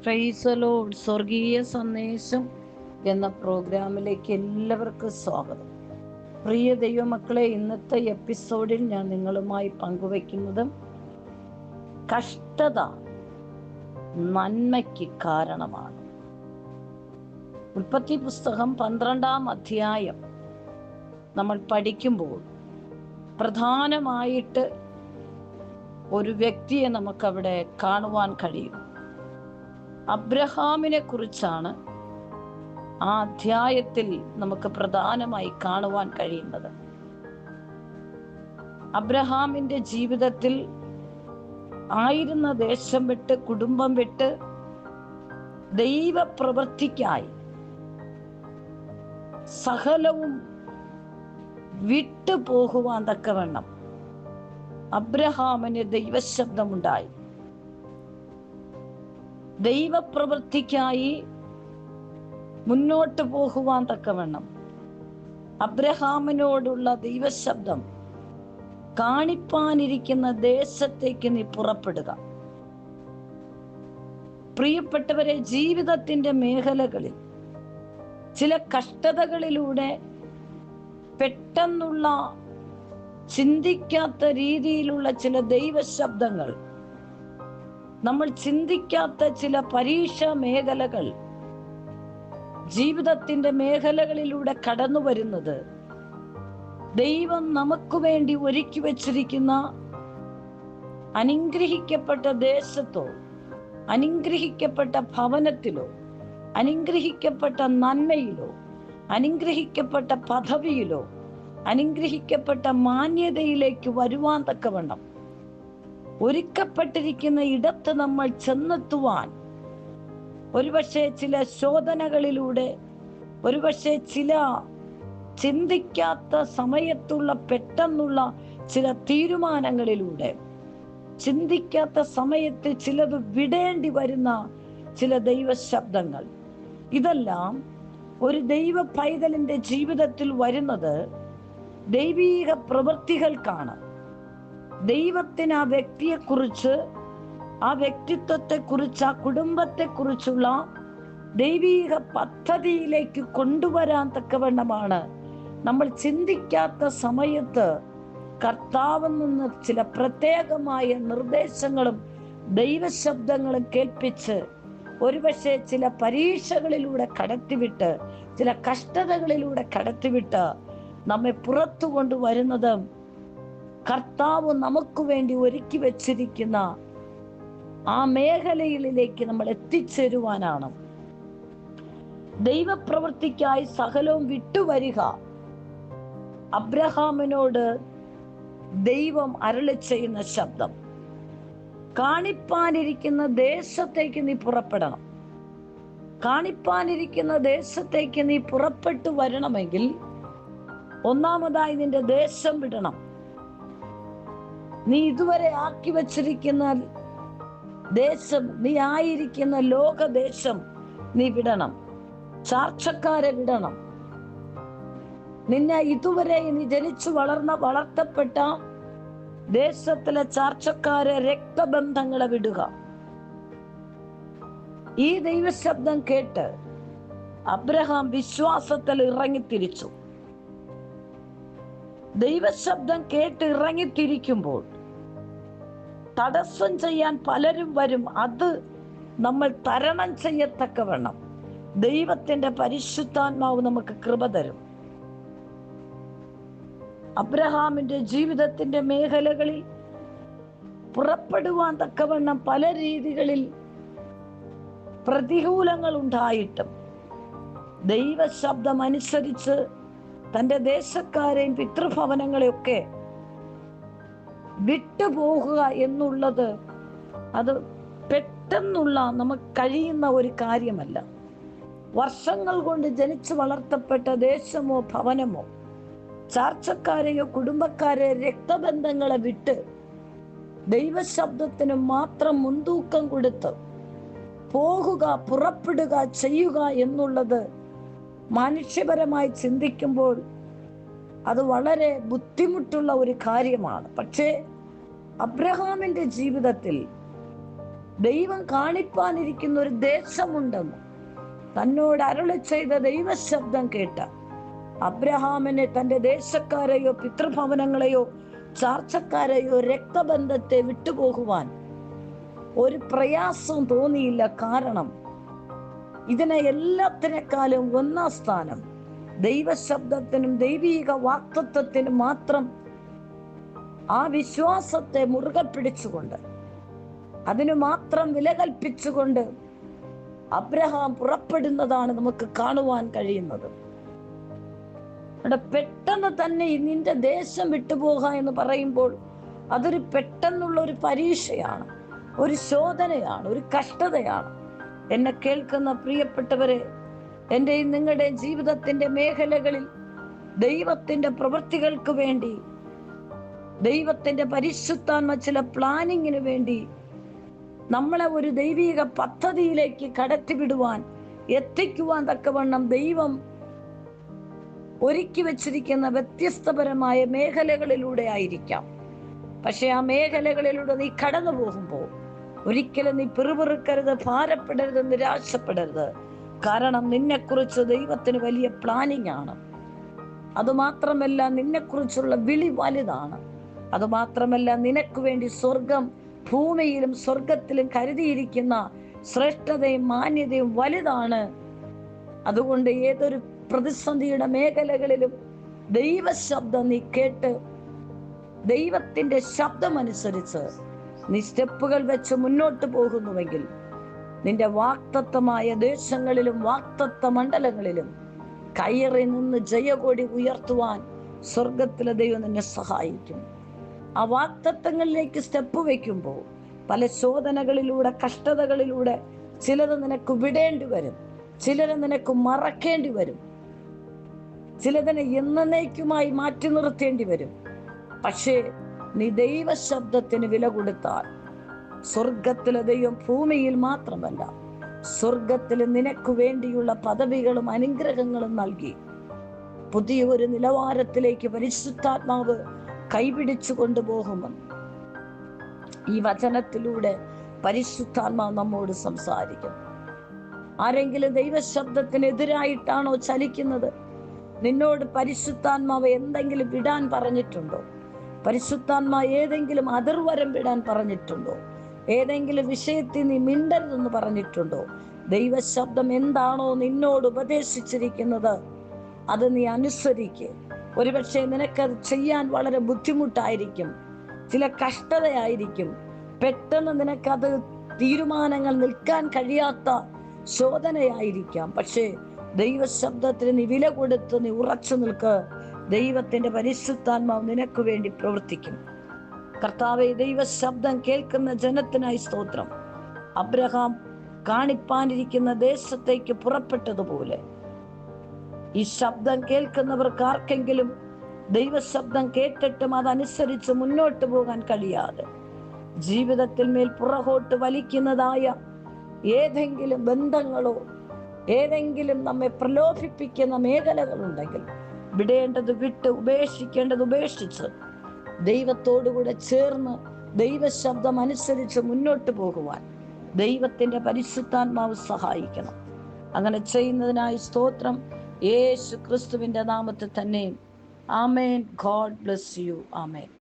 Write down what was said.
Praise the Lord. സ്വർഗീയ സന്ദേശം എന്ന പ്രോഗ്രാമിലേക്ക് എല്ലാവർക്കും സ്വാഗതം. പ്രിയ ദൈവമക്കളെ, ഇന്നത്തെ എപ്പിസോഡിൽ ഞാൻ നിങ്ങളുമായി പങ്കുവയ്ക്കുന്നത് കഷ്ടത നന്മയ്ക്ക് കാരണമാണ്. ഉൽപ്പത്തി പുസ്തകം 12-ാം അധ്യായം നമ്മൾ പഠിക്കുമ്പോൾ പ്രധാനമായിട്ട് ഒരു വ്യക്തിയെ നമുക്കവിടെ കാണുവാൻ കഴിയും. അബ്രഹാമിനെ കുറിച്ചാണ് ആ അധ്യായത്തിൽ നമുക്ക് പ്രധാനമായി കാണുവാൻ കഴിയുന്നത്. അബ്രഹാമിന്റെ ജീവിതത്തിൽ ആയിരുന്ന ദേശം വിട്ട്, കുടുംബം വിട്ട് ദൈവപ്രവൃത്തിക്കായി സകലവും വിട്ടു പോകുവാൻ തക്കവണ്ണം അബ്രഹാമിന് ദൈവശബ്ദമുണ്ടായി. ദൈവപ്രവൃത്തിക്കായി മുന്നോട്ട് പോകുവാൻ തക്കവണ്ണം അബ്രഹാമിനോടുള്ള ദൈവശബ്ദം, കാണിപ്പാനിരിക്കുന്ന ദേശത്തേക്ക് നീ പുറപ്പെടുക. പ്രിയപ്പെട്ടവരെ, ജീവിതത്തിന്റെ മേഖലകളിൽ ചില കഷ്ടതകളിലൂടെ പെട്ടെന്നുള്ള ചിന്തിക്കാത്ത രീതിയിലുള്ള ചില ദൈവശബ്ദങ്ങൾ, നമ്മൾ ചിന്തിക്കാത്ത ചില പരീക്ഷ മേഖലകൾ ജീവിതത്തിന്റെ മേഖലകളിലൂടെ കടന്നു വരുന്നത് ദൈവം നമുക്ക് വേണ്ടി ഒരുക്കി വച്ചിരിക്കുന്ന അനുഗ്രഹിക്കപ്പെട്ട ദേശത്തോ, അനുഗ്രഹിക്കപ്പെട്ട ഭവനത്തിലോ, അനുഗ്രഹിക്കപ്പെട്ട നന്മയിലോ, അനുഗ്രഹിക്കപ്പെട്ട പദവിയിലോ, അനുഗ്രഹിക്കപ്പെട്ട മാന്യതയിലേക്ക് വരുവാൻ തക്കവണ്ണം ഒരുക്കപ്പെട്ടിരിക്കുന്ന ഇടത്ത് നമ്മൾ ചെന്നെത്തുവാൻ ഒരുപക്ഷെ ചില ശോധനകളിലൂടെ, ഒരുപക്ഷെ ചില ചിന്തിക്കാത്ത സമയത്തുള്ള പെട്ടെന്നുള്ള ചില തീരുമാനങ്ങളിലൂടെ, ചിന്തിക്കാത്ത സമയത്ത് ചിലത് വിടേണ്ടി വരുന്ന ചില ദൈവശബ്ദങ്ങൾ, ഇതെല്ലാം ഒരു ദൈവ പൈതലിന്റെ ജീവിതത്തിൽ വരുന്നത് ദൈവീക പ്രവൃത്തികൾക്കാണ്. ദൈവത്തിന് ആ വ്യക്തിയെക്കുറിച്ച്, ആ വ്യക്തിത്വത്തെക്കുറിച്ച്, ആ കുടുംബത്തെക്കുറിച്ചുള്ള ദൈവീക പദ്ധതിയിലേക്ക് കൊണ്ടുവരാൻ തക്കവണ്ണമാണ് നമ്മൾ ചിന്തിക്കാത്ത സമയത്ത് കർത്താവിൽ നിന്ന് ചില പ്രത്യേകമായ നിർദ്ദേശങ്ങളും ദൈവശബ്ദങ്ങളും കേൾപ്പിച്ച് ഒരുപക്ഷെ ചില പരീക്ഷകളിലൂടെ കടത്തിവിട്ട്, ചില കഷ്ടതകളിലൂടെ കടത്തിവിട്ട് നമ്മെ പുറത്തു കൊണ്ടുവരുന്നത് കർത്താവ് നമുക്ക് വേണ്ടി ഒരുക്കി വെച്ചിരിക്കുന്ന ആ മേഖലയിലേക്ക് നമ്മൾ എത്തിച്ചേരുവാനാണ്. ദൈവപ്രവൃത്തിക്കായി സകലവും വിട്ടുവരിക. അബ്രഹാമിനോട് ദൈവം അരുളി ചെയ്യുന്ന ശബ്ദം, കാണിപ്പാനിരിക്കുന്ന ദേശത്തേക്ക് നീ പുറപ്പെടണം. കാണിപ്പാനിരിക്കുന്ന ദേശത്തേക്ക് നീ പുറപ്പെട്ടു വരണമെങ്കിൽ ഒന്നാമതായി നിന്റെ ദേശം വിടണം. നീ ഇതുവരെ ആക്കി വച്ചിരിക്കുന്ന ദേശം, നീ ആയിരിക്കുന്ന ലോകദേശം നീ വിടണം. ചാർച്ചക്കാരെ വിടണം. നിന്നെ ഇതുവരെ നീ ജനിച്ചു വളർത്തപ്പെട്ട ദേശത്തിലെ ചാർച്ചക്കാരെ, രക്തബന്ധങ്ങളെ വിടുക. ഈ ദൈവശബ്ദം കേട്ട് അബ്രഹാം വിശ്വാസത്തിൽ ഇറങ്ങിത്തിരിച്ചു. ദൈവശബ്ദം കേട്ട് ഇറങ്ങിത്തിരിക്കുമ്പോൾ തടസ്സം ചെയ്യാൻ പലരും വരും. അത് നമ്മൾ തരണം ചെയ്യത്തക്കവണ്ണം ദൈവത്തിന്റെ പരിശുദ്ധാത്മാവ് നമുക്ക് കൃപ തരും. അബ്രഹാമിന്റെ ജീവിതത്തിന്റെ മേഖലകളിൽ പുറപ്പെടുവാൻ തക്കവണ്ണം പല രീതികളിൽ പ്രതികൂലങ്ങൾ ഉണ്ടായിട്ടും ദൈവശബ്ദം അനുസരിച്ച് തൻ്റെ ദേശക്കാരെയും പിതൃഭവനങ്ങളെയൊക്കെ വിട്ടുപോകുക എന്നുള്ളത് അത് പെട്ടെന്നുള്ള നമുക്ക് കഴിയുന്ന ഒരു കാര്യമല്ല. വർഷങ്ങൾ കൊണ്ട് ജനിച്ചു വളർത്തപ്പെട്ട ദേശമോ ഭവനമോ ചാർച്ചക്കാരെയോ കുടുംബക്കാരെ, രക്തബന്ധങ്ങളെ വിട്ട് ദൈവശബ്ദത്തിന് മാത്രം മുൻതൂക്കം കൊടുത്ത് പോകുക, പുറപ്പെടുക, ചെയ്യുക എന്നുള്ളത് മനുഷ്യപരമായി ചിന്തിക്കുമ്പോൾ അത് വളരെ ബുദ്ധിമുട്ടുള്ള ഒരു കാര്യമാണ്. പക്ഷേ അബ്രഹാമിന്റെ ജീവിതത്തിൽ ദൈവം കാണിപ്പാനിരിക്കുന്ന ഒരു ദേശമുണ്ടെന്ന് തന്നോട് അരുളി ചെയ്ത ദൈവശബ്ദം കേട്ട അബ്രഹാമിനെ തന്റെ ദേശക്കാരെയോ പിതൃഭവനങ്ങളെയോ ചാർച്ചക്കാരെയോ രക്തബന്ധത്തെ വിട്ടുപോകുവാൻ ഒരു പ്രയാസവും തോന്നിയില്ല. കാരണം ഇതിനെ എല്ലാത്തിനേക്കാളും ഒന്നാം സ്ഥാനം ദൈവശബ്ദത്തിനും ദൈവീക വാക്തത്വത്തിനും മാത്രം ആ വിശ്വാസത്തെ മുറുകെ പിടിച്ചുകൊണ്ട്, അതിനു മാത്രം വില കൽപ്പിച്ചുകൊണ്ട് അബ്രഹാം പുറപ്പെടുന്നതാണ് നമുക്ക് കാണുവാൻ കഴിയുന്നത്. അവിടെ പെട്ടെന്ന് തന്നെ നിന്റെ ദേശം വിട്ടുപോകുക എന്ന് പറയുമ്പോൾ അതൊരു പെട്ടെന്നുള്ള ഒരു പരീക്ഷയാണ്, ഒരു ശോധനയാണ്, ഒരു കഷ്ടതയാണ്. എന്നെ കേൾക്കുന്ന പ്രിയപ്പെട്ടവരെ, എന്റെയും നിങ്ങളുടെയും ജീവിതത്തിന്റെ മേഖലകളിൽ ദൈവത്തിന്റെ പ്രവൃത്തികൾക്ക് വേണ്ടി, ദൈവത്തിന്റെ പരിശുദ്ധാത്മ ചില പ്ലാനിങ്ങിന് വേണ്ടി നമ്മളെ ഒരു ദൈവിക പദ്ധതിയിലേക്ക് കടത്തിവിടുവാൻ, എത്തിക്കുവാൻ തക്കവണ്ണം ദൈവം ഒരുക്കി വെച്ചിരിക്കുന്ന വ്യത്യസ്തപരമായ മേഖലകളിലൂടെ ആയിരിക്കാം. പക്ഷെ ആ മേഖലകളിലൂടെ നീ കടന്നു പോകുമ്പോൾ ഒരിക്കലും നീ പിറുപിറുക്കരുത്, ഭാരപ്പെടരുത്, നിരാശപ്പെടരുത്. കാരണം നിന്നെക്കുറിച്ച് ദൈവത്തിന് വലിയ പ്ലാനിങ് ആണ്. അതുമാത്രമല്ല, നിന്നെക്കുറിച്ചുള്ള വിളി വലുതാണ്. അതുമാത്രമല്ല, നിനക്ക് വേണ്ടി സ്വർഗം ഭൂമിയിലും സ്വർഗത്തിലും കരുതിയിരിക്കുന്ന ശ്രേഷ്ഠതയും മാന്യതയും വലുതാണ്. അതുകൊണ്ട് ഏതൊരു പ്രതിസന്ധിയുടെ മേഖലകളിലും ദൈവശബ്ദം നീ കേട്ട് ദൈവത്തിന്റെ ശബ്ദമനുസരിച്ച് നീ സ്റ്റെപ്പുകൾ വെച്ച് മുന്നോട്ട് പോകുന്നുവെങ്കിൽ നിന്റെ വാക്തത്വമായ ദേശങ്ങളിലും വാക്തത്വ മണ്ഡലങ്ങളിലും കയറി നിന്ന് ജയകൊടി ഉയർത്തുവാൻ സ്വർഗത്തിലെ ദൈവം നിന്നെ സഹായിക്കും. ആ വാക്തത്വങ്ങളിലേക്ക് സ്റ്റെപ്പ് വെക്കുമ്പോൾ പല ശോധനകളിലൂടെ, കഷ്ടതകളിലൂടെ ചിലത് നിനക്ക് വിടേണ്ടി വരും, ചിലരെ നിനക്ക് മറക്കേണ്ടി വരും, ചിലതിനെ എന്നേക്കുമായി മാറ്റി നിർത്തേണ്ടി വരും. പക്ഷേ നീ ദൈവശബ്ദത്തിന് വില കൊടുത്താൽ സ്വർഗത്തിലെ ദൈവം ഭൂമിയിൽ മാത്രമല്ല സ്വർഗത്തിൽ നിനക്ക് വേണ്ടിയുള്ള പദവികളും അനുഗ്രഹങ്ങളും നൽകി പുതിയ ഒരു നിലവാരത്തിലേക്ക് പരിശുദ്ധാത്മാവ് കൈപിടിച്ചു കൊണ്ടുപോകുമെന്ന് ഈ വചനത്തിലൂടെ പരിശുദ്ധാത്മാവ് നമ്മോട് സംസാരിക്കും. ആരെങ്കിലും ദൈവശബ്ദത്തിനെതിരായിട്ടാണോ ചലിക്കുന്നത്? നിന്നോട് പരിശുദ്ധാത്മാവ് എന്തെങ്കിലും വിടാൻ പറഞ്ഞിട്ടുണ്ടോ? പരിശുദ്ധാത്മാവ് ഏതെങ്കിലും അതിർവരം വിടാൻ പറഞ്ഞിട്ടുണ്ടോ? ഏതെങ്കിലും വിഷയത്തിൽ നീ മിണ്ടരുതെന്ന് പറഞ്ഞിട്ടുണ്ടോ? ദൈവശബ്ദം എന്താണോ നിന്നോട് ഉപദേശിച്ചിരിക്കുന്നത് അത് നീ അനുസരിക്കുക. ഒരുപക്ഷെ നിനക്കത് ചെയ്യാൻ വളരെ ബുദ്ധിമുട്ടായിരിക്കും, ചില കഷ്ടതയായിരിക്കും, പെട്ടെന്ന് നിനക്കത് തീരുമാനങ്ങൾ നിൽക്കാൻ കഴിയാത്ത ശോധനയായിരിക്കാം. പക്ഷേ ദൈവശബ്ദത്തിന് നീ വില കൊടുത്ത് നീ ഉറച്ചു നിൽക്ക്. ദൈവത്തിന്റെ പരിശുദ്ധാത്മാവ് നിനക്ക് വേണ്ടി പ്രവർത്തിക്കും. കർത്താവേ, ദൈവശബ്ദം കേൾക്കുന്ന ജനത്തിനായി സ്തോത്രം. അബ്രഹാം കാണിപ്പാനിരിക്കുന്ന ദേശത്തേക്ക് പുറപ്പെട്ടതുപോലെ ഈ ശബ്ദം കേൾക്കുന്നവർക്ക് ആർക്കെങ്കിലും ദൈവശബ്ദം കേട്ടിട്ടും അതനുസരിച്ച് മുന്നോട്ട് പോകാൻ കഴിയാതെ ജീവിതത്തിൽ മേൽ പുറകോട്ട് വലിക്കുന്നതായ ഏതെങ്കിലും ബന്ധങ്ങളോ ഏതെങ്കിലും നമ്മെ പ്രലോഭിപ്പിക്കുന്ന മേഖലകളുണ്ടെങ്കിൽ വിടേണ്ടത് വിട്ട്, ഉപേക്ഷിക്കേണ്ടത് ഉപേക്ഷിച്ച് ദൈവത്തോടുകൂടെ ചേർന്ന് ദൈവശബ്ദം അനുസരിച്ച് മുന്നോട്ട് പോകുവാൻ ദൈവത്തിന്റെ പരിശുദ്ധാത്മാവ് സഹായിക്കണം. അങ്ങനെ ചെയ്യുന്നതിനായി സ്തോത്രം. യേശു ക്രിസ്തുവിന്റെ നാമത്തിൽ തന്നെ. ആമേൻ. God bless you. ആമേൻ.